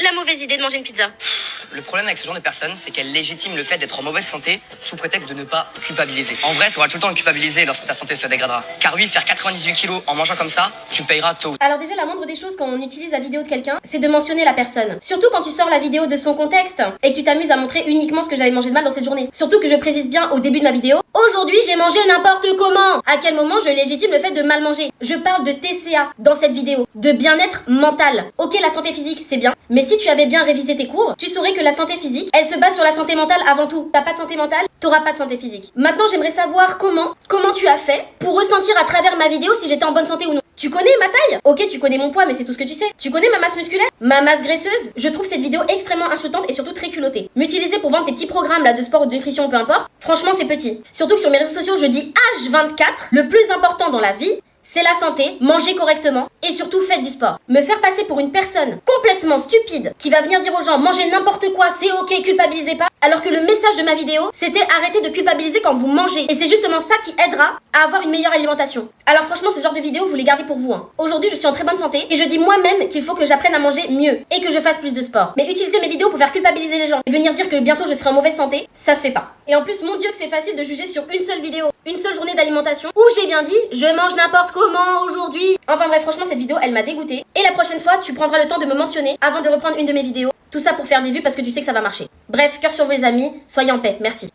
la mauvaise idée de manger une pizza. Le problème avec ce genre de personnes, c'est qu'elles légitiment le fait d'être en mauvaise santé sous prétexte de ne pas culpabiliser. En vrai, tu auras tout le temps de culpabiliser lorsque ta santé se dégradera. Car oui, faire 98 kilos en mangeant comme ça, tu le payeras tôt. Alors déjà, la moindre des choses quand on utilise la vidéo de quelqu'un, c'est de mentionner la personne. Surtout quand tu sors la vidéo de son contexte et que tu t'amuses à montrer uniquement ce que j'avais mangé de mal dans cette journée. Surtout que je précise bien au début de ma vidéo, aujourd'hui j'ai mangé n'importe comment. À quel moment je légitime le fait de mal manger? Je parle de TCA dans cette vidéo, de bien-être mental. Ok, la santé physique c'est bien, mais si tu avais bien révisé tes cours, tu saurais que la santé physique, elle se base sur la santé mentale avant tout. T'as pas de santé mentale, t'auras pas de santé physique. Maintenant j'aimerais savoir comment tu as fait pour ressentir à travers ma vidéo si j'étais en bonne santé ou non. Tu connais ma taille? Ok, tu connais mon poids, mais c'est tout ce que tu sais. Tu connais ma masse musculaire? Ma masse graisseuse? Je trouve cette vidéo extrêmement insultante et surtout très culottée. M'utiliser pour vendre tes petits programmes là de sport ou de nutrition, peu importe, franchement c'est petit. Surtout que sur mes réseaux sociaux, je dis H24, le plus important dans la vie, c'est la santé, manger correctement et surtout faites du sport. Me faire passer pour une personne complètement stupide qui va venir dire aux gens mangez n'importe quoi, c'est ok, culpabilisez pas, alors que le message de ma vidéo c'était arrêtez de culpabiliser quand vous mangez. Et c'est justement ça qui aidera à avoir une meilleure alimentation. Alors franchement ce genre de vidéo vous les gardez pour vous. Aujourd'hui je suis en très bonne santé et je dis moi-même qu'il faut que j'apprenne à manger mieux et que je fasse plus de sport. Mais utiliser mes vidéos pour faire culpabiliser les gens et venir dire que bientôt je serai en mauvaise santé, ça se fait pas. Et en plus mon dieu que c'est facile de juger sur une seule vidéo, une seule journée d'alimentation où j'ai bien dit je mange n'importe comment aujourd'hui. Enfin bref, franchement cette vidéo elle m'a dégoûtée. Et la prochaine fois tu prendras le temps de me mentionner avant de reprendre une de mes vidéos. Tout ça pour faire des vues parce que tu sais que ça va marcher. Bref, cœur sur vous les amis, soyez en paix, merci.